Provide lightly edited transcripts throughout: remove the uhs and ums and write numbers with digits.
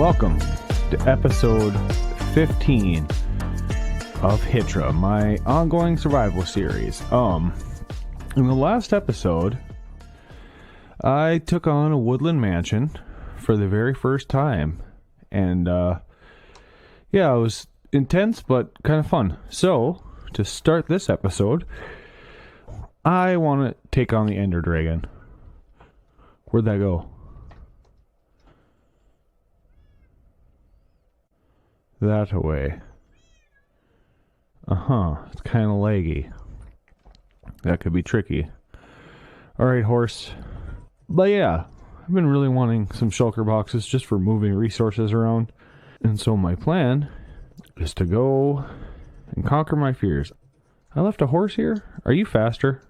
Welcome to episode 15 of Elytra, my ongoing survival series. In the last episode, I took on a woodland mansion for the very first time, and yeah, it was intense but kind of fun. So, to start this episode, I want to take on the Ender Dragon. Where'd that go? That away. It's kind of laggy. That could be tricky. Alright, horse. But yeah, I've been really wanting some shulker boxes just for moving resources around. And so my plan is to go and conquer my fears. I left a horse here? Are you faster?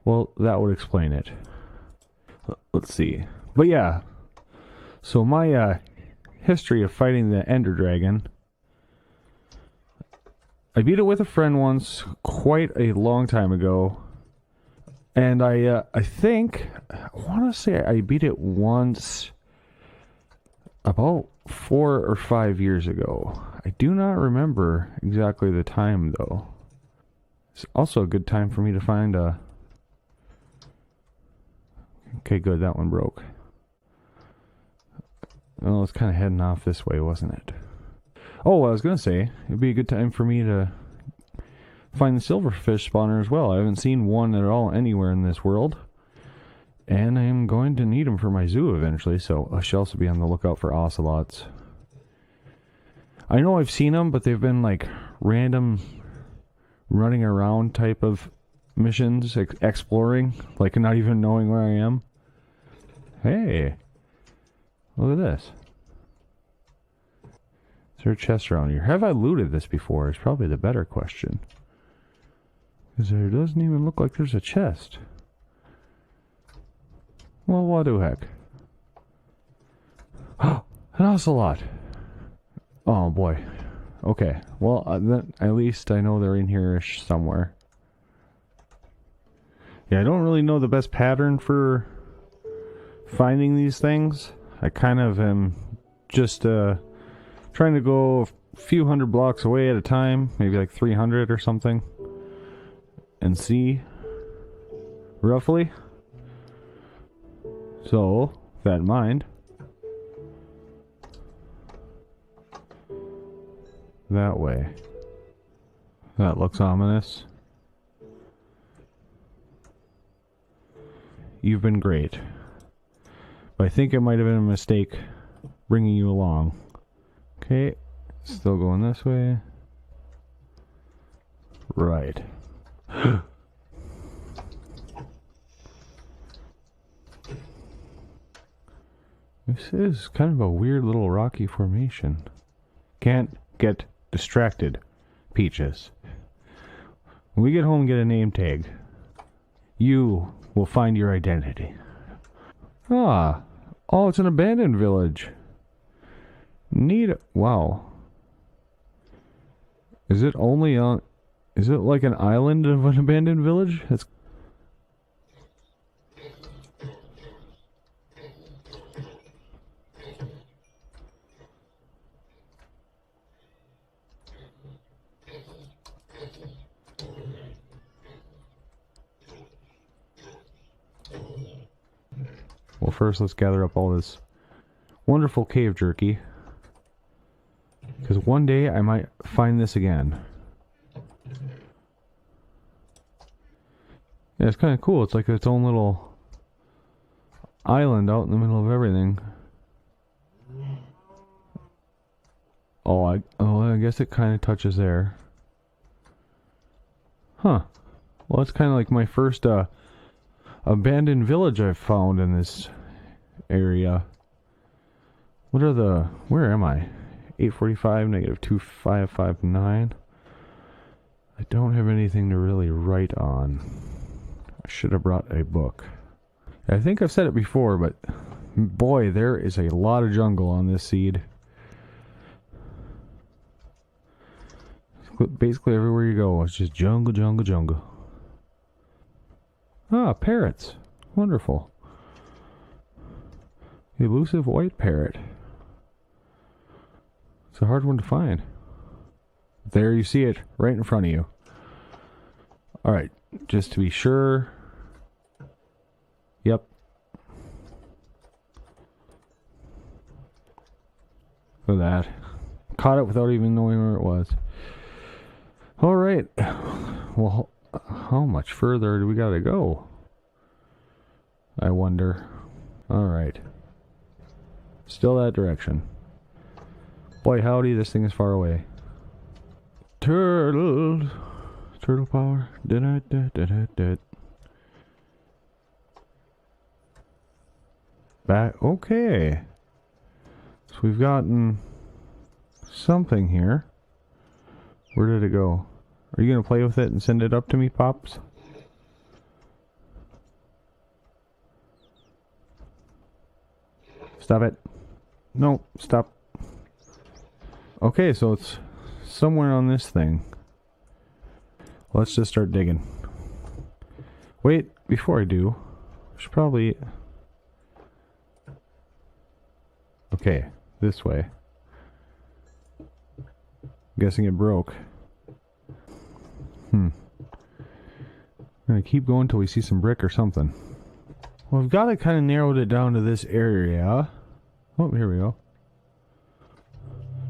Well, that would explain it. Let's see. But yeah, so my history of fighting the Ender Dragon. I beat it with a friend once, quite a long time ago. And I want to say I beat it once about 4 or 5 years ago. I do not remember exactly the time, though. It's also a good time for me to find a... Okay, good, that one broke. Well, it's kind of heading off this way, wasn't it? Oh, I was going to say, it'd be a good time for me to find the silverfish spawner as well. I haven't seen one at all anywhere in this world. And I'm going to need them for my zoo eventually, so I should also be on the lookout for ocelots. I know I've seen them, but they've been like random running around type of missions, exploring, like not even knowing where I am. Hey, look at this. Is there a chest around here? Have I looted this before? Is probably the better question. Because there doesn't even look like there's a chest. Well, what the heck? Oh, an ocelot! Oh boy. Okay, well, then at least I know they're in here-ish somewhere. Yeah, I don't really know the best pattern for finding these things. I kind of am just trying to go a few hundred blocks away at a time, maybe like 300 or something, and see roughly. So, with that in mind, that way. That looks ominous. You've been great. But I think it might have been a mistake bringing you along. Okay, still going this way. Right. This is kind of a weird little rocky formation. Can't get distracted, Peaches. When we get home and get a name tag, you will find your identity. Ah, oh, it's an abandoned village. Neat. Wow. Is it only on... Is it like an island of an abandoned village? That's... Well, first let's gather up all this wonderful cave jerky. Because one day I might find this again. Yeah, it's kind of cool. It's like its own little island out in the middle of everything. Oh, I guess it kind of touches there. Huh. Well, it's kind of like my first abandoned village I've found in this area. What are the... Where am I? 845, negative 2559. I don't have anything to really write on. I should have brought a book. I think I've said it before, but boy, there is a lot of jungle on this seed. Basically everywhere you go, it's just jungle, jungle, jungle. Ah, parrots. Wonderful. Elusive white parrot. It's a hard one to find. There you see it, right in front of you. Alright, just to be sure. Yep. Look at that. Caught it without even knowing where it was. Alright. Well, how much further do we gotta go? I wonder. Alright. Still that direction. Boy howdy, this thing is far away. Turtle power. Back. Okay. So we've gotten something here. Where did it go? Are you gonna play with it and send it up to me, Pops? Stop it. No, stop. Okay, so it's somewhere on this thing. Let's just start digging. Wait, before I do, I should probably... Okay, this way. I'm guessing it broke. I'm gonna keep going until we see some brick or something. Well, I've got it kind of narrowed it down to this area. Oh, here we go.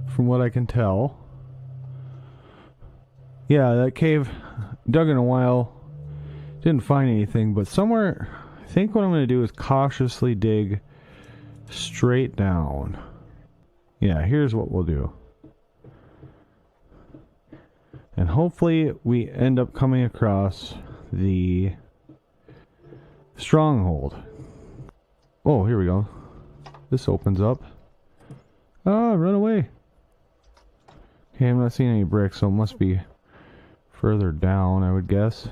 From what I can tell. Yeah, that cave, dug in a while. Didn't find anything, but somewhere, I think what I'm going to do is cautiously dig straight down. Yeah, here's what we'll do. And hopefully we end up coming across the stronghold. Oh, here we go. This opens up. Ah, run away. Okay, I'm not seeing any bricks, so it must be further down, I would guess.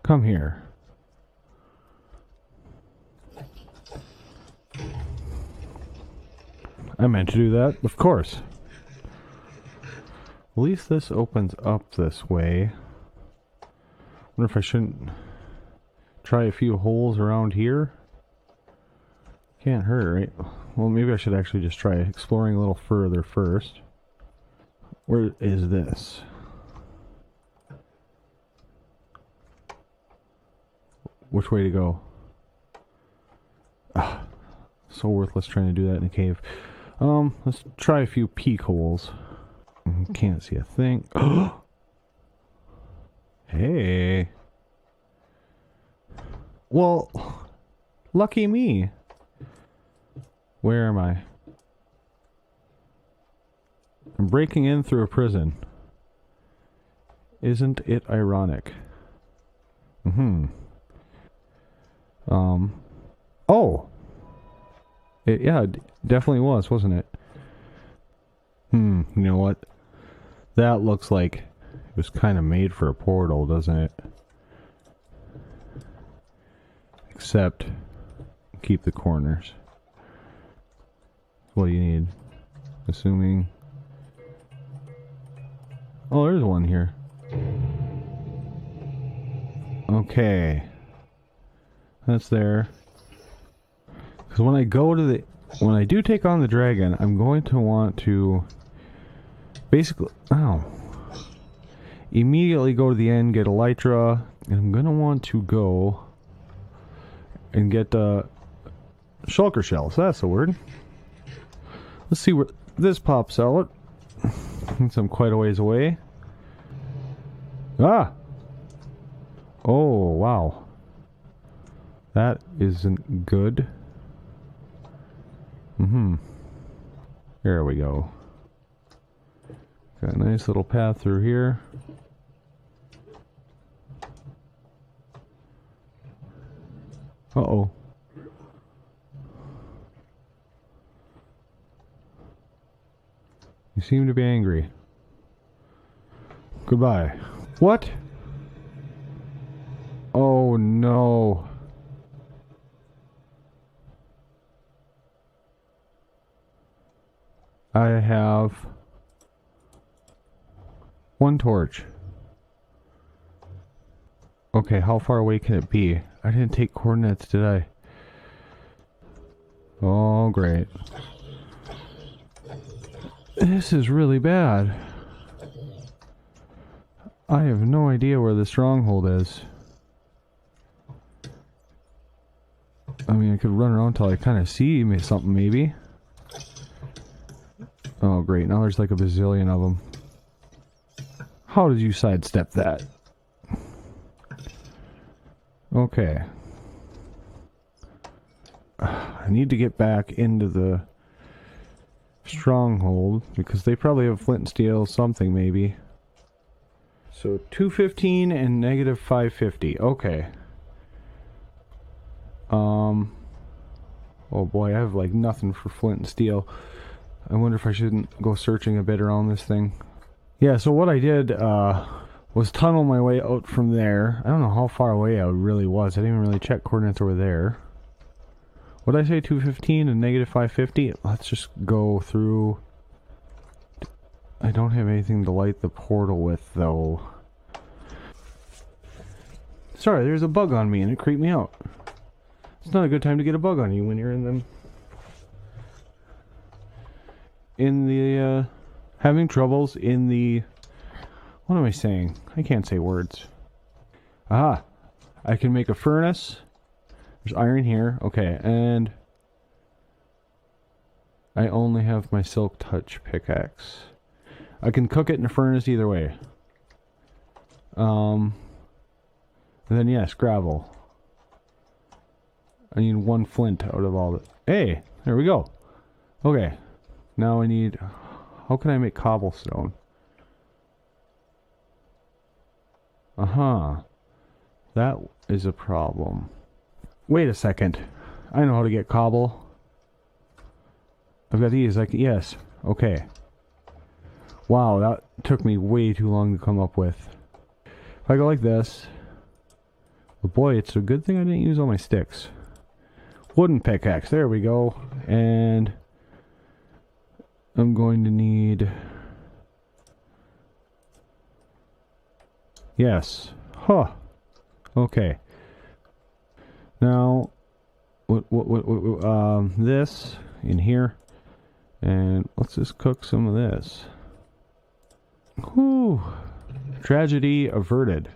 Come here. I meant to do that, of course. At least this opens up this way. Wonder if I shouldn't try a few holes around here. Can't hurt, right? Well, maybe I should actually just try exploring a little further first. Where is this? Which way to go? Ah, so worthless trying to do that in a cave. Let's try a few peek holes. Can't see a thing. Hey. Well, lucky me. Where am I? I'm breaking in through a prison. Isn't it ironic? Oh! Yeah, it definitely was, wasn't it? You know what? That looks like it was kind of made for a portal, doesn't it? Except, keep the corners. What do you need? Assuming... Oh, there's one here. Okay. That's there. Because when I go to the... When I do take on the dragon, I'm going to want to... Basically... Ow. Immediately go to the end, get Elytra, and I'm going to want to go... and get Shulker shells. That's the word. Let's see where this pops out. Since I'm quite a ways away. Ah! Oh, wow. That isn't good. There we go. Got a nice little path through here. Uh-oh. You seem to be angry. Goodbye. What? Oh no. I have 1 torch. Okay, how far away can it be? I didn't take coordinates, did I? Oh, great. This is really bad. I have no idea where the stronghold is. I mean, I could run around till I kind of see something, maybe. Oh, great. Now there's like a bazillion of them. How did you sidestep that? Okay. I need to get back into the stronghold because they probably have flint and steel, something maybe. So 215 and negative 550. Okay. Oh boy, I have like nothing for flint and steel. I wonder if I shouldn't go searching a bit around this thing. Yeah, so what I did was tunnel my way out from there. I don't know how far away I really was. I didn't even really check coordinates over there. What did I say, 215 and negative 550? Let's just go through. I don't have anything to light the portal with, though. Sorry, there's a bug on me and it creeped me out. It's not a good time to get a bug on you when you're in them. In the, having troubles in the... What am I saying? I can't say words. Aha! I can make a furnace. There's iron here. Okay, and... I only have my silk touch pickaxe. I can cook it in a furnace either way. And then yes, gravel. I need 1 flint out of all the... Hey! There we go! Okay. Now I need... How can I make cobblestone? Uh-huh. That is a problem. Wait a second. I know how to get cobble. I've got these. Yes. Okay. Wow, that took me way too long to come up with. If I go like this... But boy, it's a good thing I didn't use all my sticks. Wooden pickaxe, there we go. And I'm going to need... Yes. Huh. Okay. Now, this in here. And let's just cook some of this. Whew. Tragedy averted.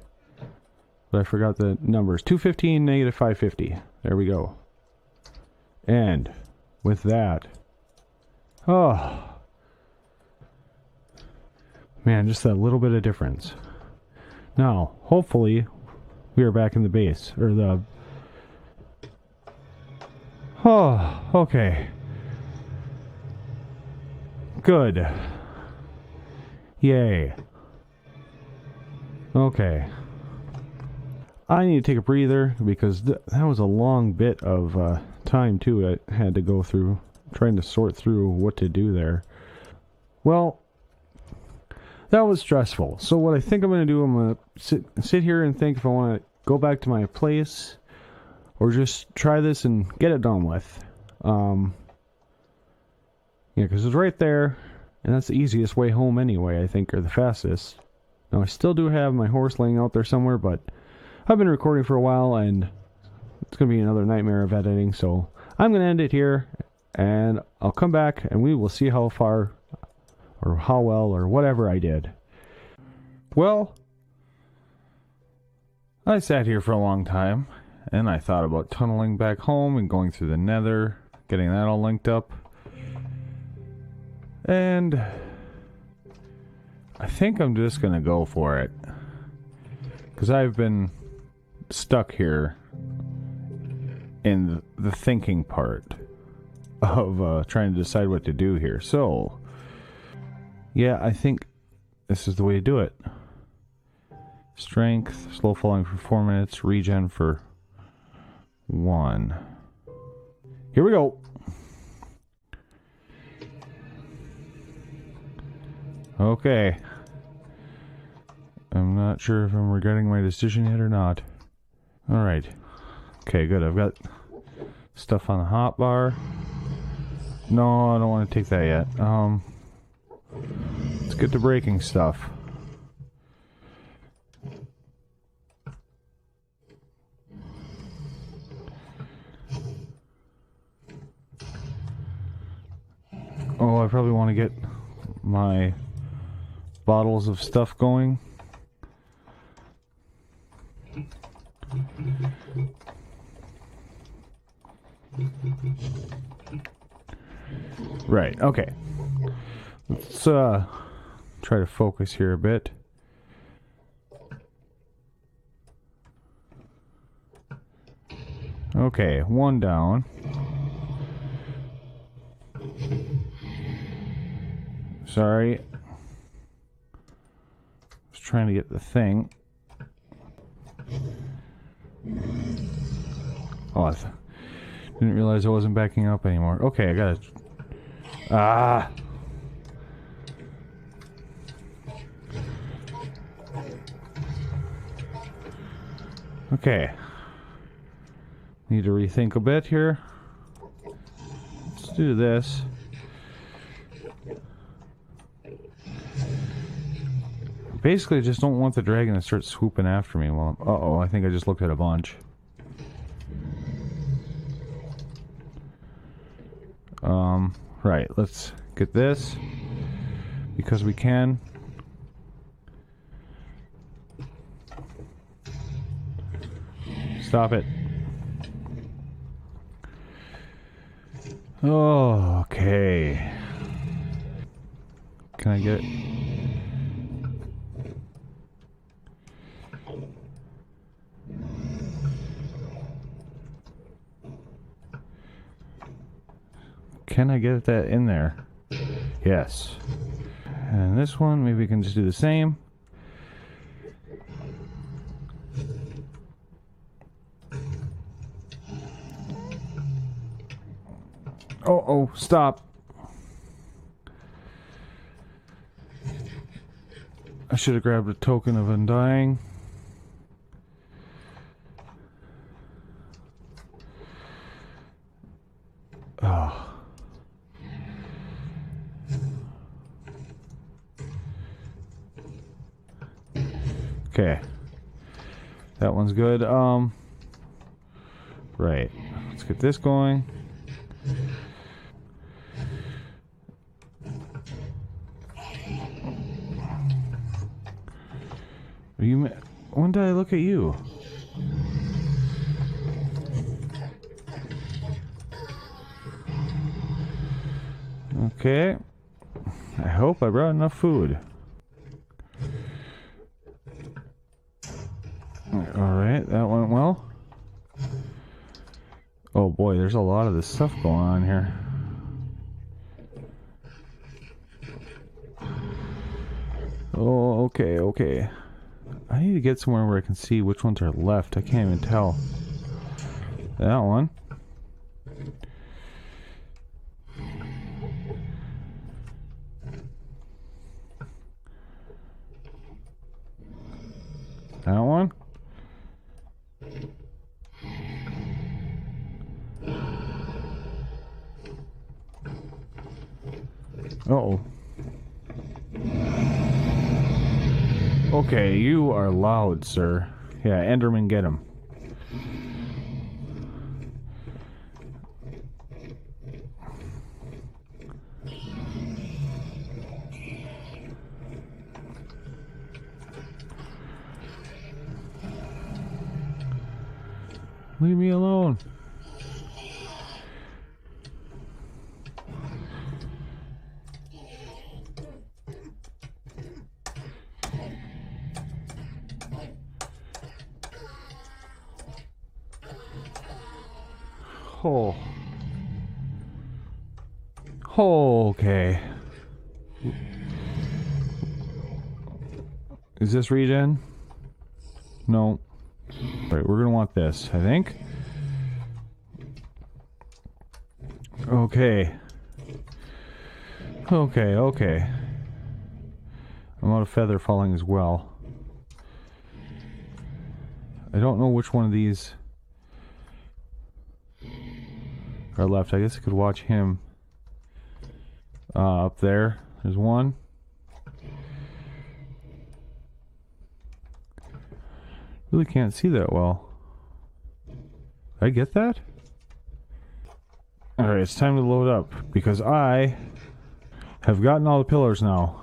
But I forgot the numbers. 215, negative 550. There we go. And with that, oh man, just that little bit of difference. Now, hopefully, we are back in the base, or the... Oh, okay. Good. Yay. Okay. I need to take a breather, because that was a long bit of time, too, I had to go through, trying to sort through what to do there. Well... That was stressful. So what I think I'm going to do, I'm going to sit here and think if I want to go back to my place or just try this and get it done with. Yeah, because it's right there, and that's the easiest way home anyway, I think, or the fastest. Now, I still do have my horse laying out there somewhere, but I've been recording for a while, and it's going to be another nightmare of editing, so I'm going to end it here, and I'll come back, and we will see how far... or how well, or whatever I did. Well, I sat here for a long time, and I thought about tunneling back home and going through the nether, getting that all linked up. And I think I'm just gonna go for it. Because I've been stuck here in the thinking part of trying to decide what to do here. So... yeah, I think this is the way to do it. Strength, slow falling for 4 minutes, regen for 1. Here we go. Okay. I'm not sure if I'm regretting my decision yet or not. Alright. Okay, good. I've got stuff on the hotbar. No, I don't want to take that yet. Let's get to breaking stuff. Oh, I probably want to get my bottles of stuff going. Right, okay. Let's try to focus here a bit. Okay, one down. Sorry. Just trying to get the thing. Oh, I didn't realize I wasn't backing up anymore. Okay, I gotta... Ah! Okay. Need to rethink a bit here. Let's do this. Basically, I just don't want the dragon to start swooping after me while I'm... Uh-oh, I think I just looked at a bunch. Right, let's get this. Because we can. Stop it. Oh, okay. Can I get it? Can I get that in there? Yes. And this one, maybe we can just do the same. Oh, stop. I should have grabbed a token of undying. Oh. Okay. That one's good. Right. Let's get this going. When did I look at you? Okay. I hope I brought enough food. Alright, that went well. Oh boy, there's a lot of this stuff going on here. Oh, okay. I need to get somewhere where I can see which ones are left. I can't even tell. That one. That one. Uh-oh. Okay, you are loud, sir. Yeah, Enderman, get him. Leave me alone. Oh. Okay. Is this regen? No. Alright, we're gonna want this, I think. Okay. Okay. I'm out of feather falling as well. I don't know which one of these are left. I guess I could watch him. Up there. There's one. Really can't see that well. Did I get that? Alright, it's time to load up, because I have gotten all the pillars now.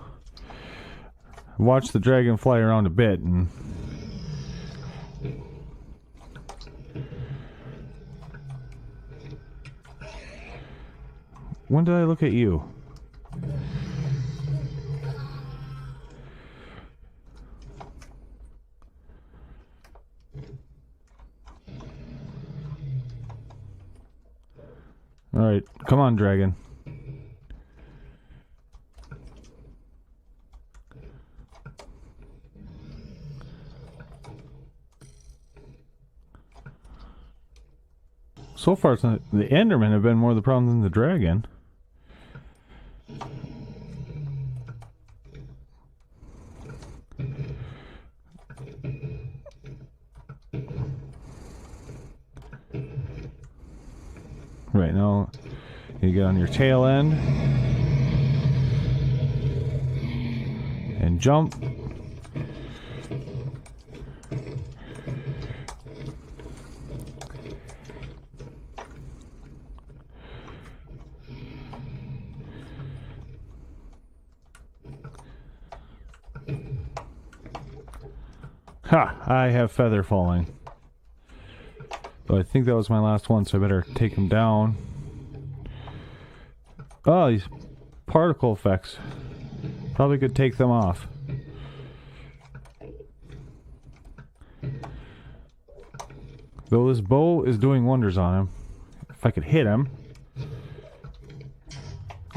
Watched the dragon fly around a bit, and when did I look at you? Alright, come on, dragon. So far, it's not, the Endermen have been more the problem than the dragon. Right now, you get on your tail end and jump. Ha! I have feather falling. But I think that was my last one, so I better take him down. Oh, these particle effects. Probably could take them off. Though this bow is doing wonders on him. If I could hit him.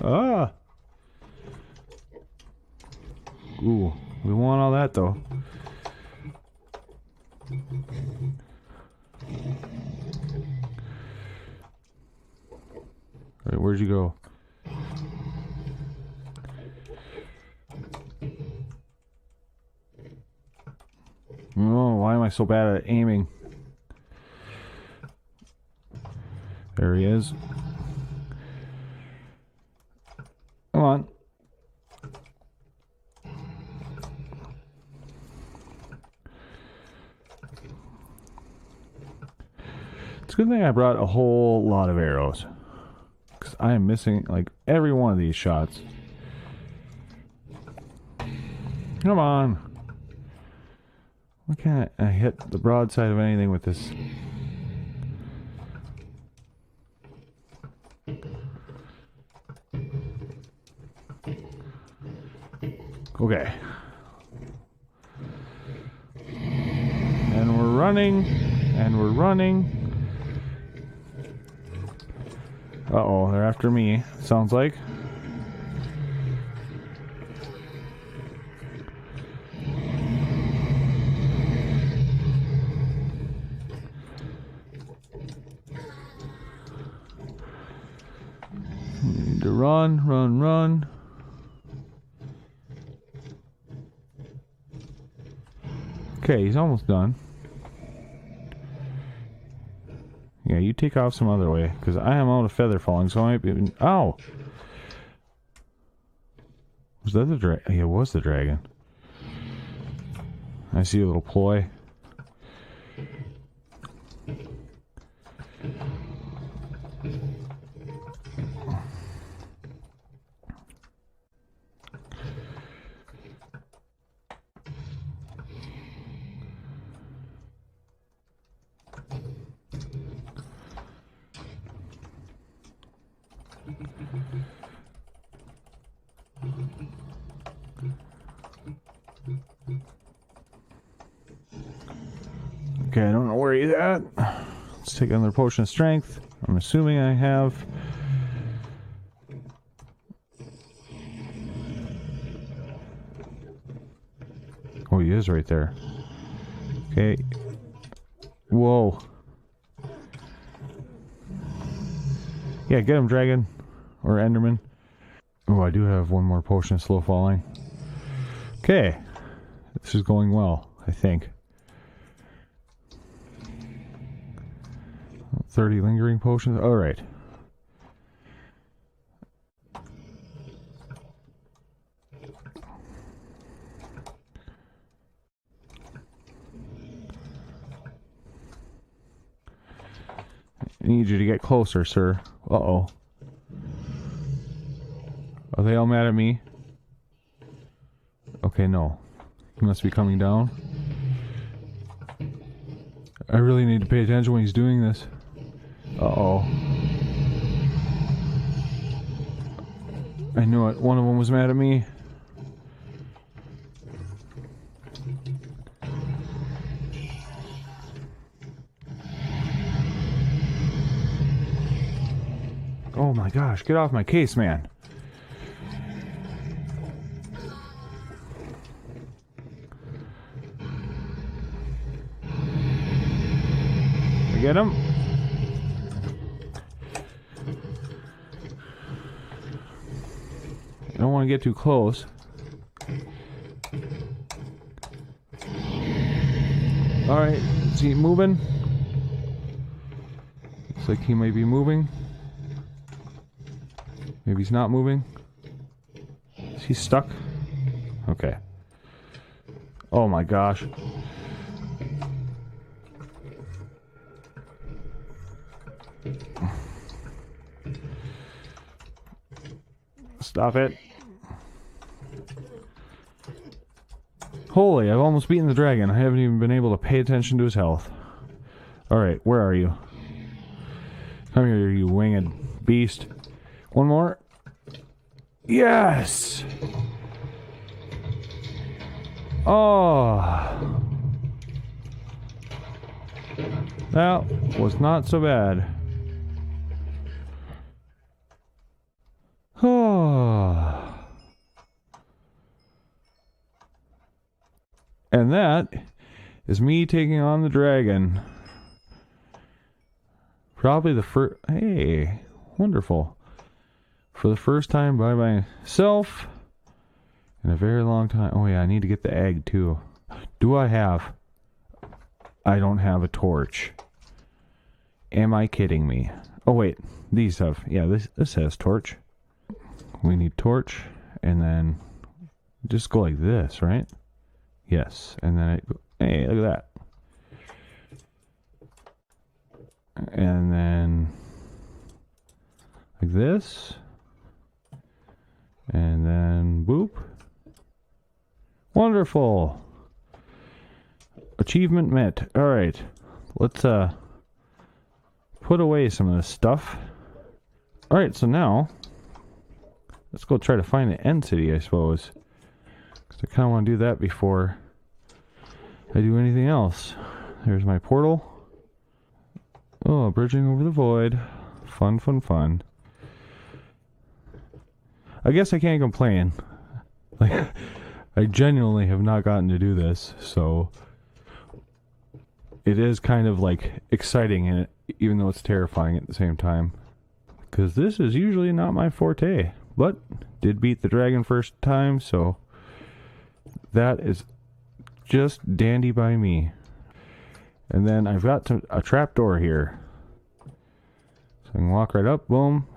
Ah! Ooh, we want all that though. Alright, where'd you go? Oh, why am I so bad at aiming? There he is. Come on. It's a good thing I brought a whole lot of arrows. Because I am missing, like, every one of these shots. Come on. Why can't I hit the broadside of anything with this? Okay. And we're running. And we're running. Uh-oh, they're after me, sounds like. Need to run, run, run. Okay, he's almost done. Yeah, you take off some other way, because I am out of feather falling, so I might be... Ow! Was that the dragon? Yeah, it was the dragon. I see a little ploy. Okay, I don't know where he's at. Let's take another potion of strength. I'm assuming I have. Oh, he is right there. Okay. Whoa. Yeah, get him, dragon. Or Enderman. Oh, I do have one more potion of slow falling. Okay. This is going well, I think. 30 lingering potions. Alright. I need you to get closer, sir. Uh-oh. Are they all mad at me? Okay, no. He must be coming down. I really need to pay attention when he's doing this. Uh-oh. I knew it. One of them was mad at me. Oh my gosh, get off my case, man. I get him. I don't want to get too close. Alright, is he moving? Looks like he might be moving. Maybe he's not moving. Is he stuck? Okay. Oh my gosh. Stop it. Holy, I've almost beaten the dragon. I haven't even been able to pay attention to his health. Alright, where are you? Come here, you winged beast. One more. Yes! Oh! That was not so bad. Oh. And that is me taking on the dragon. Probably the first... Hey, wonderful. For the first time by myself in a very long time. Oh yeah, I need to get the egg too. Do I have... I don't have a torch. Am I kidding me? Oh wait, these have... Yeah, this has torch. We need torch, and then just go like this, right? Yes, and then hey, look at that. And then like this, and then boop. Wonderful. Achievement met. All right, let's put away some of this stuff. All right, so now let's go try to find the end city, I suppose. Because I kind of want to do that before I do anything else. There's my portal. Oh, bridging over the void. Fun, fun, fun. I guess I can't complain. Like, I genuinely have not gotten to do this, so it is kind of like exciting in it, even though it's terrifying at the same time. Because this is usually not my forte. But did beat the dragon first time, so that is just dandy by me. And then I've got a trapdoor here. So I can walk right up, boom.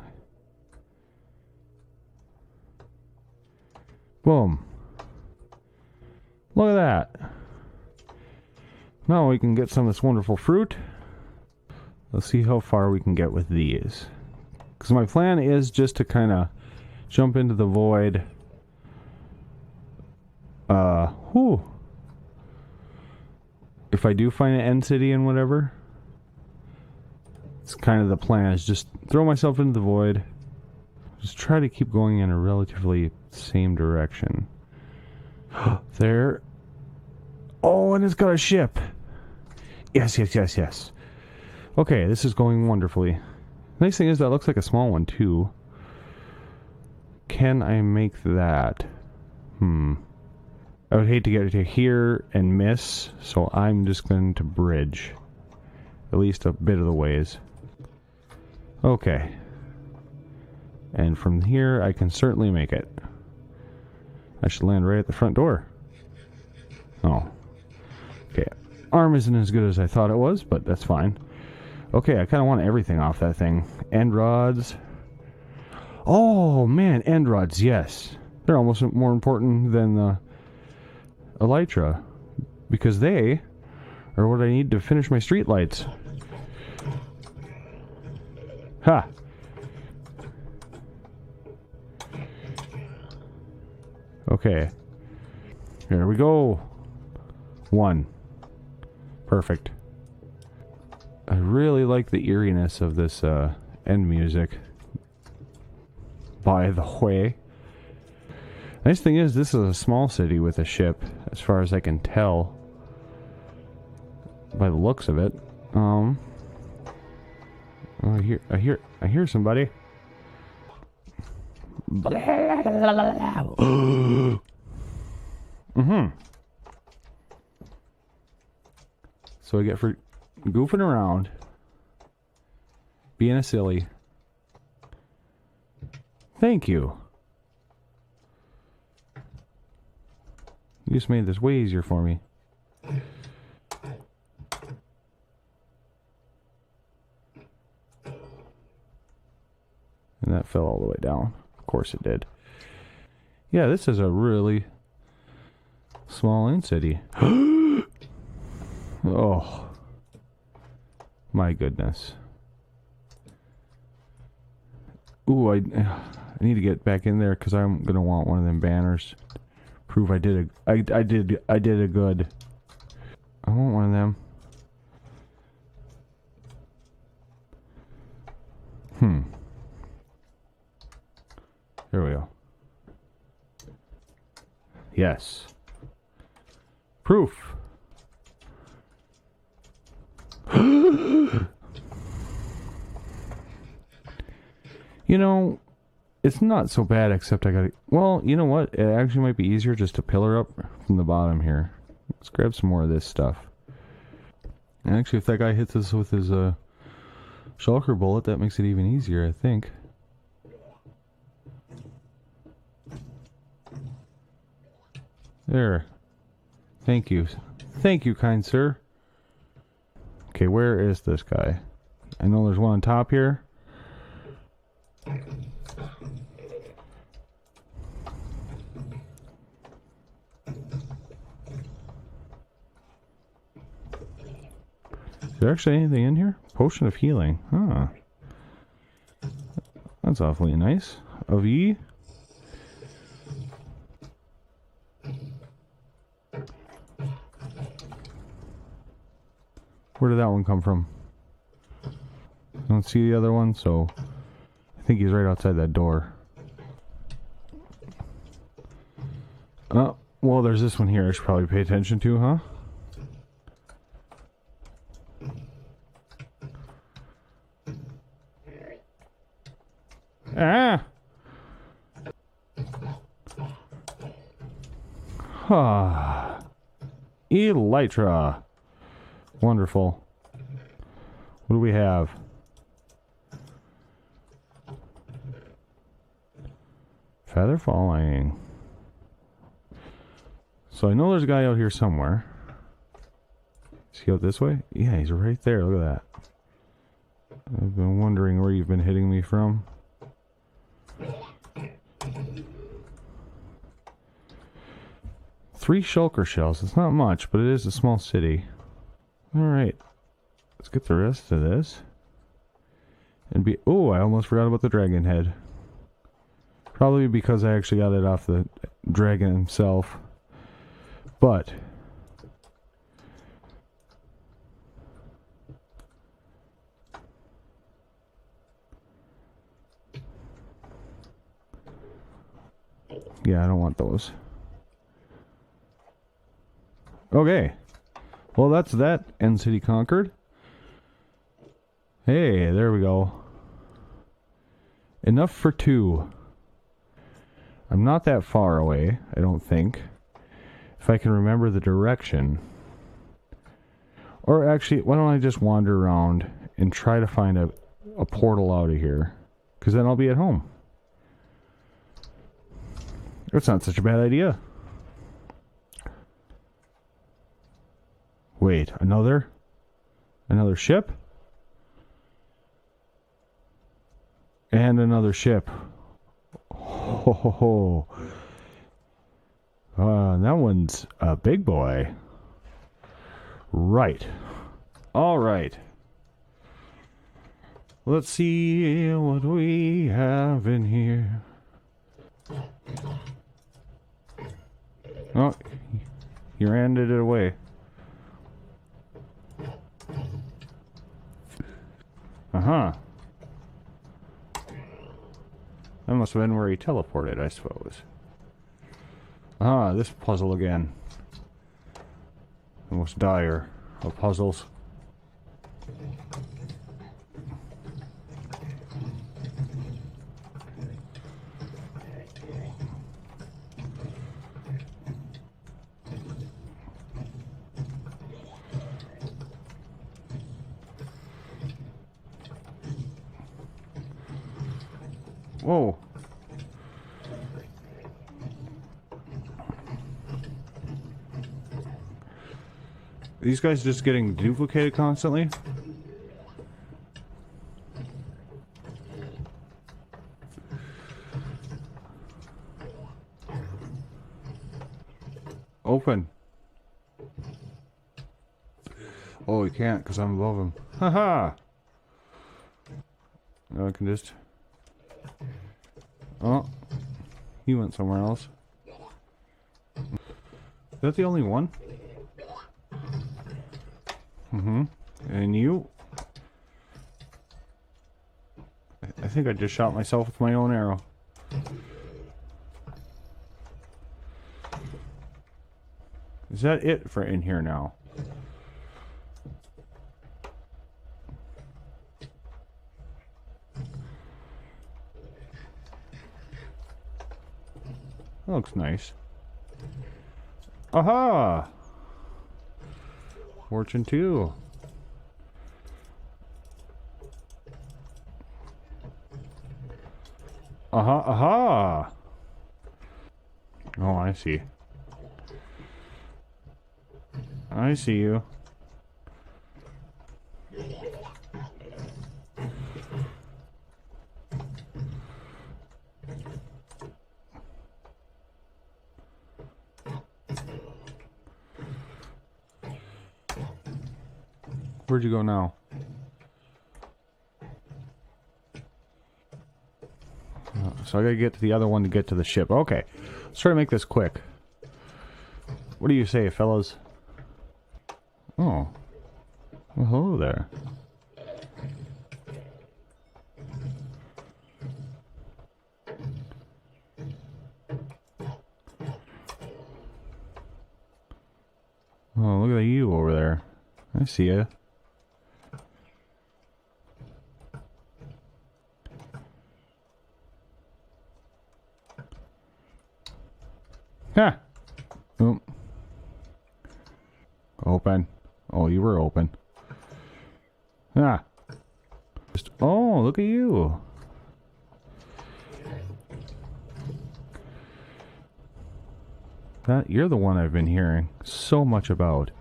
Boom. Look at that. Now we can get some of this wonderful fruit. Let's see how far we can get with these. Because my plan is just to kind of jump into the void. Whew. If I do find an end city and whatever, it's kind of the plan, is just throw myself into the void. Just try to keep going in a relatively same direction. There. Oh, and it's got a ship. Yes, yes, yes, yes. Okay, this is going wonderfully. Nice thing is that looks like a small one too. Can I make that? I would hate to get to here and miss, so I'm just going to bridge. At least a bit of the ways. Okay. And from here, I can certainly make it. I should land right at the front door. Oh. Okay. Arm isn't as good as I thought it was, but that's fine. Okay, I kind of want everything off that thing. End rods. Oh, man, end rods, yes. They're almost more important than the Elytra, because they are what I need to finish my street lights. Ha! Okay. Here we go. 1. Perfect. I really like the eeriness of this end music. By the way. Nice thing is, this is a small city with a ship, as far as I can tell. By the looks of it. Oh, I hear somebody. So I get for goofing around, being a silly. Thank you. You just made this way easier for me. And that fell all the way down. Of course it did. Yeah, this is a really small inn city. Oh. My goodness. Ooh, I need to get back in there because I'm gonna want one of them banners. Prove I did a good. I want one of them. There we go. Yes. Proof. You know, it's not so bad, except I gotta... Well, you know what? It actually might be easier just to pillar up from the bottom here. Let's grab some more of this stuff. And actually, if that guy hits us with his Shulker bullet, that makes it even easier, I think. There. Thank you. Thank you, kind sir. Okay, where is this guy? I know there's one on top here. Is there actually anything in here? Potion of healing. Huh. That's awfully nice. Of ye. Where did that one come from? I don't see the other one, so I think he's right outside that door. Oh, well, there's this one here I should probably pay attention to, huh? Ah! Ah. Elytra. Wonderful. What do we have? Feather falling. So I know there's a guy out here somewhere. Is he out this way? Yeah, he's right there. Look at that. I've been wondering where you've been hitting me from. Three shulker shells. It's not much, but it is a small city. Alright. Let's get the rest of this. And be... Oh, I almost forgot about the dragon head. Probably because I actually got it off the dragon himself. But... yeah, I don't want those. Okay. Well, that's that. End city conquered. Hey, there we go. Enough for 2. I'm not that far away, I don't think. If I can remember the direction. Or actually, why don't I just wander around and try to find a portal out of here. Because then I'll be at home. It's not such a bad idea. Wait, another ship? And another ship. Ho ho ho. That one's a big boy. Right. Alright. Let's see what we have in here. Oh, you handed it away. Uh-huh. That must have been where he teleported, I suppose. Ah, this puzzle again. The most dire of puzzles. Whoa. These guys just getting duplicated constantly? Open. Oh, he can't because I'm above him. Haha! No, I can just... Oh. He went somewhere else. Is that the only one? Mm-hmm. And you? I think I just shot myself with my own arrow. Is that it for in here now? That looks nice. Aha! Fortune 2. Aha, aha! Oh, I see. I see you. Where'd you go now? So I gotta get to the other one to get to the ship. Okay. Let's try to make this quick. What do you say, fellas? Oh. Well, hello there. Oh, look at you over there. I see ya. Ha! Oh. Open. Oh, you were open. Ah. Just, oh, look at you. That you're the one I've been hearing so much about.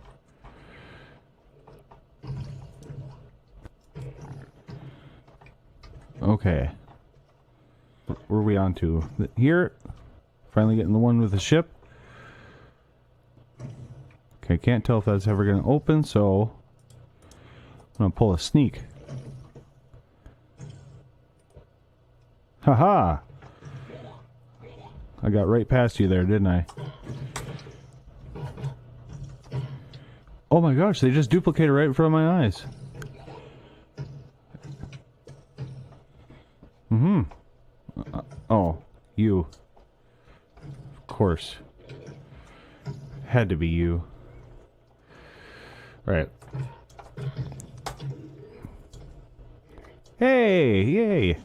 Okay. Where are we on to? Here. Finally getting the one with the ship. Okay, can't tell if that's ever going to open, so I'm going to pull a sneak. Haha! I got right past you there, didn't I? Oh my gosh, they just duplicated right in front of my eyes. Mm-hmm. Oh, you. Of course. Had to be you. Right. Hey! Yay!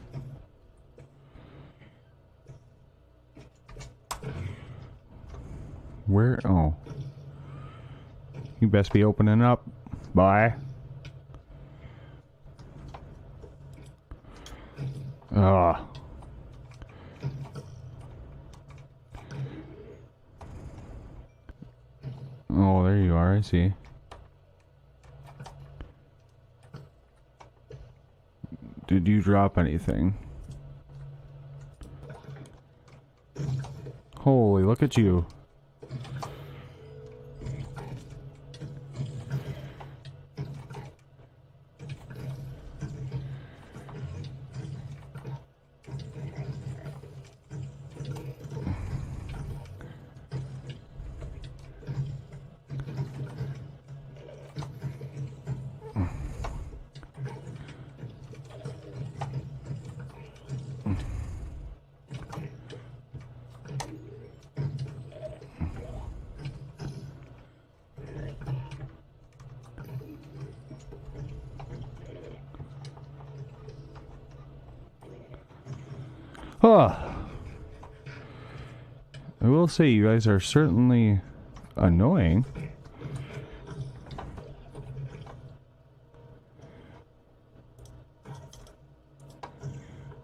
Where? Oh. You best be opening up. Bye. Ah. Oh, there you are, I see. Did you drop anything? Holy, look at you. Huh. I will say you guys are certainly annoying.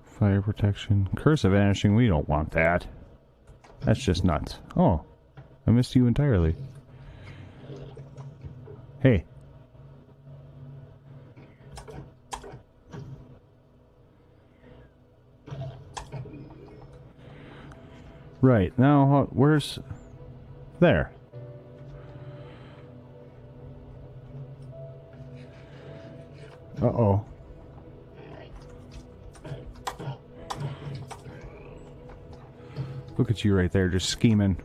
Fire protection. Curse of vanishing. We don't want that. That's just nuts. Oh. I missed you entirely. Hey. Right, now, where's... There. Uh-oh. Look at you right there, just scheming.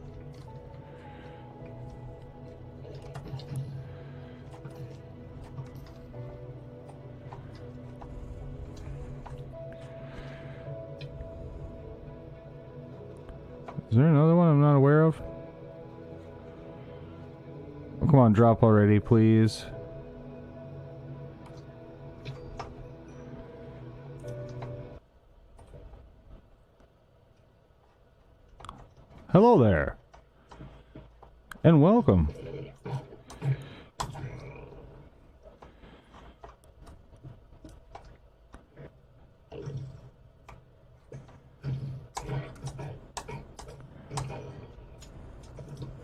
Is there another one I'm not aware of? Oh, come on, drop already, please. Hello there. And welcome.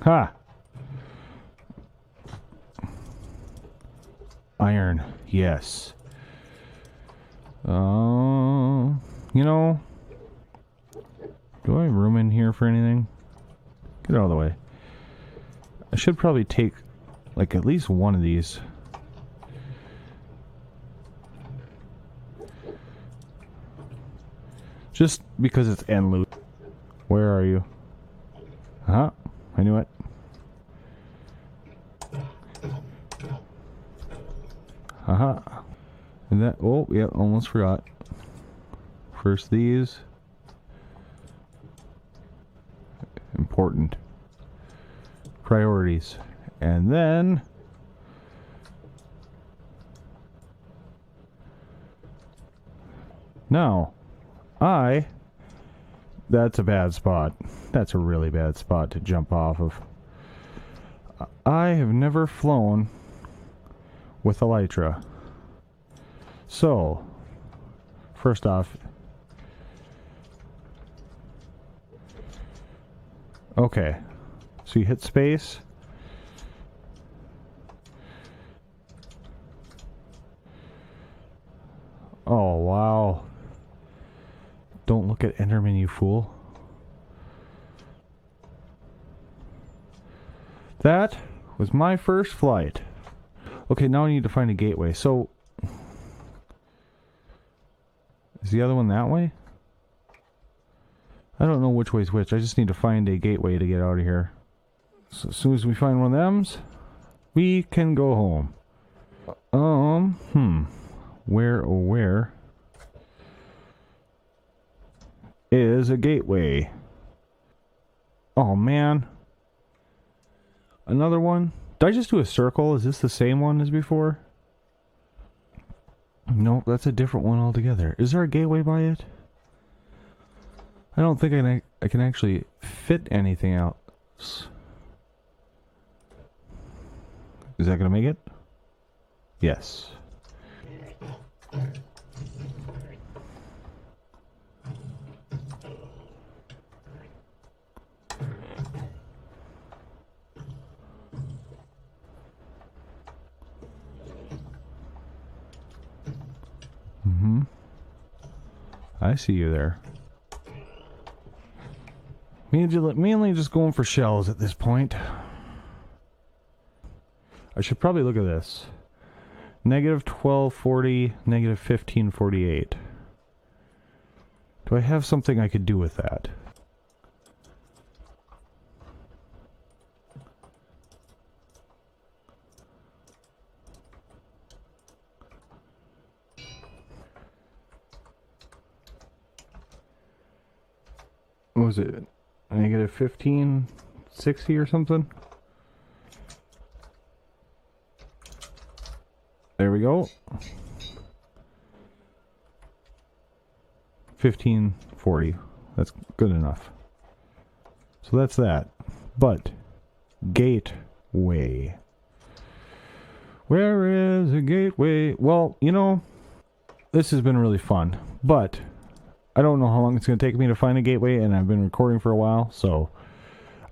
Ha! Iron, yes. You know, do I have room in here for anything? Get out of the way. I should probably take, like, at least one of these. Just because it's end loot. Where are you? Uh-huh. I knew it. Haha. And that, oh, yeah, almost forgot. First these. Important. Priorities. And then... Now, that's a bad spot. That's a really bad spot to jump off of. I have never flown with Elytra. So, first off, okay, so you hit space. Oh, wow. Don't look at Enderman, you fool. That was my first flight. Okay, now I need to find a gateway. So, is the other one that way? I don't know which way's which. I just need to find a gateway to get out of here. So as soon as we find one of them's, we can go home. Where is a gateway? Oh, man. Another one? Did I just do a circle? Is this the same one as before? Nope, that's a different one altogether. Is there a gateway by it? I don't think I can actually fit anything else. Is that gonna make it? Yes. I see you there. Mainly just going for shells at this point. I should probably look at this. Negative 1240, negative 1548. Do I have something I could do with that? What was it? Negative 1560 or something? There we go. 1540. That's good enough. So that's that. But gateway. Where is a gateway? Well, you know, this has been really fun, but I don't know how long it's going to take me to find a gateway, and I've been recording for a while, so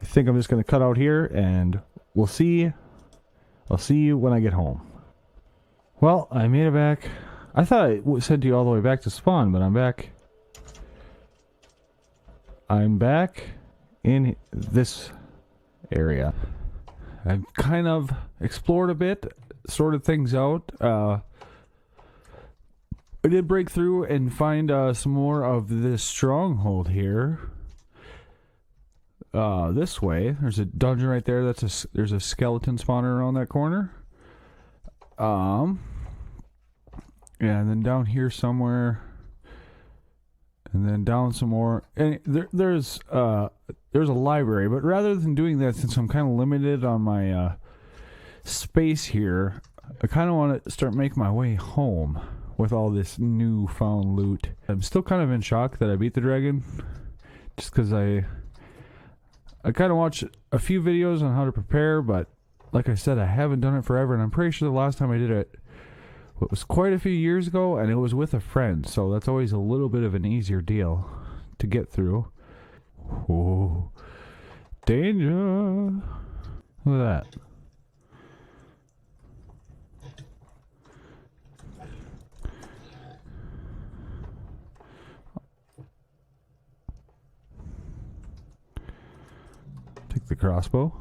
I think I'm just going to cut out here, and we'll see. I'll see you when I get home. Well, I made it back. I thought it sent you all the way back to spawn, but I'm back. I'm back in this area. I've kind of explored a bit, sorted things out. I did break through and find some more of this stronghold here. This way, there's a dungeon right there. There's a skeleton spawner around that corner. Yeah, and then down here somewhere, and then down some more. And there's a library, but rather than doing that, since I'm kind of limited on my space here, I kind of want to start making my way home with all this newfound loot. I'm still kind of in shock that I beat the dragon, just because I kind of watched a few videos on how to prepare, but like I said, I haven't done it forever, and I'm pretty sure the last time I did it was quite a few years ago, and it was with a friend, so that's always a little bit of an easier deal to get through. Oh, danger! Look at that. Take the crossbow.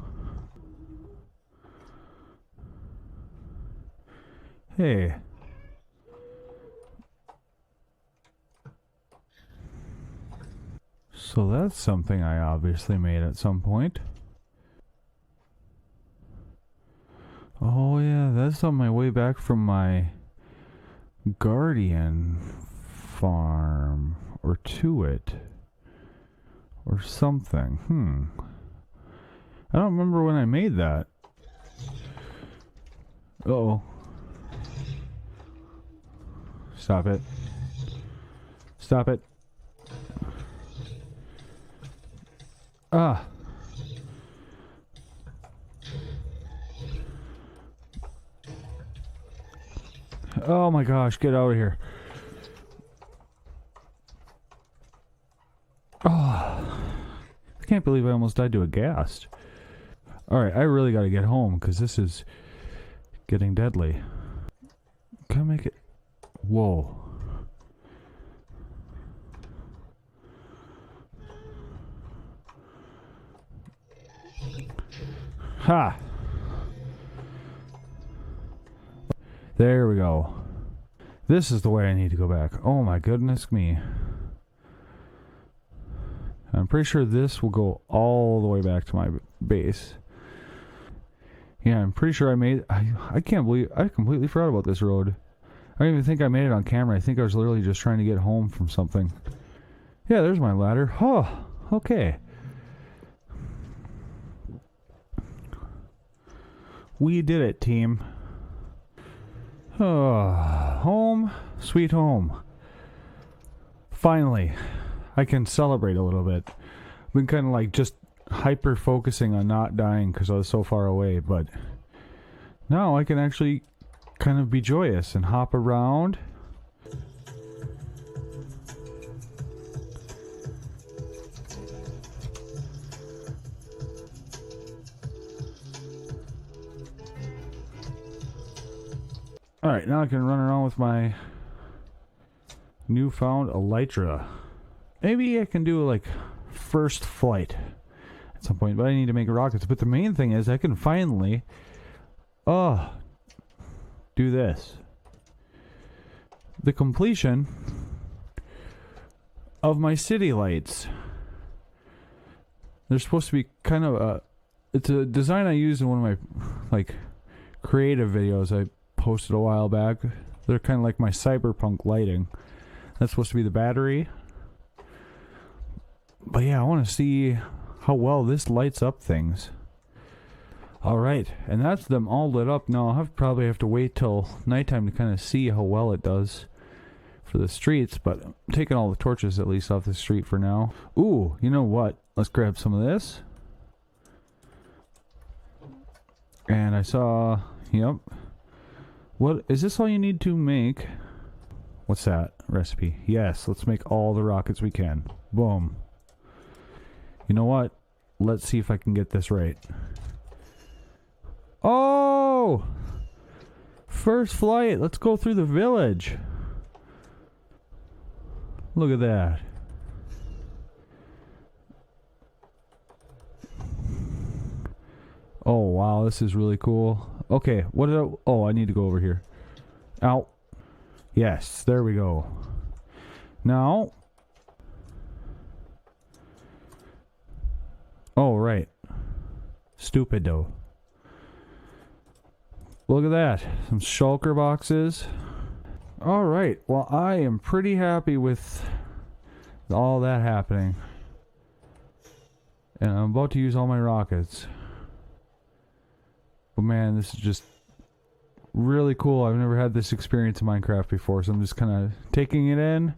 Hey. So that's something I obviously made at some point. Oh yeah, that's on my way back from my guardian farm, or to it, or something. I don't remember when I made that. Uh-oh. Stop it. Stop it. Ah. Oh my gosh, get out of here. Oh. I can't believe I almost died to a ghast. Alright, I really gotta get home, because this is getting deadly. Can I make it? Whoa. Ha! There we go. This is the way I need to go back. Oh my goodness me. I'm pretty sure this will go all the way back to my base. Yeah, I'm pretty sure I made... I can't believe... I completely forgot about this road. I don't even think I made it on camera. I think I was literally just trying to get home from something. Yeah, there's my ladder. Oh, okay. We did it, team. Oh, home, sweet home. Finally, I can celebrate a little bit. I've been kind of like just hyper focusing on not dying because I was so far away, but now I can actually kind of be joyous and hop around. Alright, now I can run around with my newfound Elytra. Maybe I can do like first flight at some point, but I need to make rockets. But the main thing is I can finally do this. The completion of my city lights. They're supposed to be kind of a... It's a design I used in one of my like creative videos I posted a while back. They're kind of like my cyberpunk lighting. That's supposed to be the battery. But yeah, I want to see how well this lights up things. Alright, and that's them all lit up. Now I'll probably have to wait till nighttime to kind of see how well it does for the streets, but I'm taking all the torches at least off the street for now. Ooh, you know what? Let's grab some of this. And I saw, yep. What, is this all you need to make? What's that recipe? Yes, let's make all the rockets we can. Boom. You know what? Let's see if I can get this right. Oh! First flight. Let's go through the village. Look at that. Oh, wow. This is really cool. Okay. What did I... Oh, I need to go over here. Ow. Yes. There we go. Now... Oh, right. Stupido. Look at that. Some shulker boxes. Alright. Well, I am pretty happy with all that happening. And I'm about to use all my rockets. But man, this is just really cool. I've never had this experience in Minecraft before, so I'm just kind of taking it in.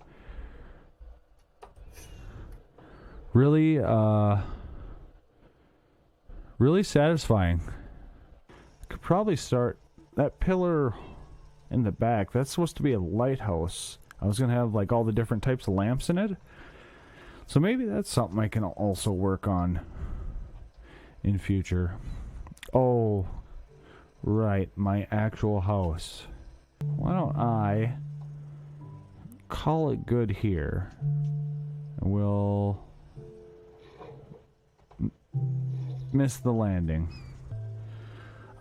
Really, really satisfying. Could probably start that pillar in the back. That's supposed to be a lighthouse. I was gonna have like all the different types of lamps in it, so maybe that's something I can also work on in future. Oh, right, my actual house. Why don't I call it good here? We'll miss the landing.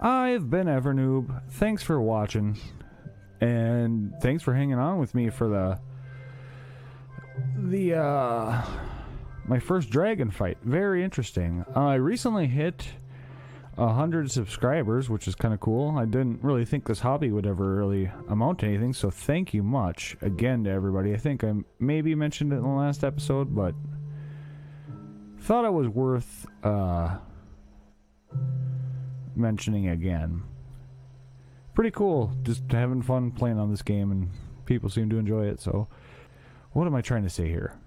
I've been Evernoob. Thanks for watching, and thanks for hanging on with me for my first dragon fight. Very interesting. I recently hit 100 subscribers, which is kind of cool. I didn't really think this hobby would ever really amount to anything, so thank you much again to everybody. I think I maybe mentioned it in the last episode, but thought it was worth mentioning again. Pretty cool, just having fun playing on this game, and people seem to enjoy it. So what am I trying to say here?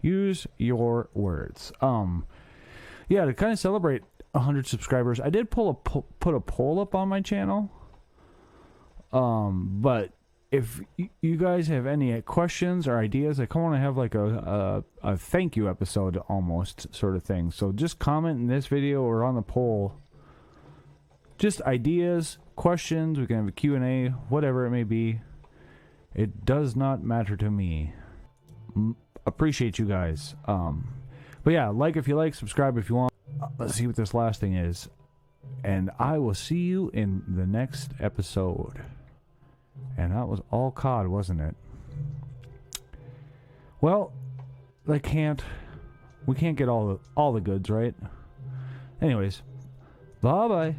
Use your words. Yeah, to kind of celebrate 100 subscribers, I did put a poll up on my channel, but if you guys have any questions or ideas, I kind of want to have like a thank you episode almost sort of thing. So just comment in this video or on the poll. Just ideas, questions, we can have a Q&A, whatever it may be. It does not matter to me. Appreciate you guys. But yeah, like if you like, subscribe if you want. Let's see what this last thing is. And I will see you in the next episode. And that was all COD, wasn't it? Well, we can't get all the goods, right? Anyways, bye-bye.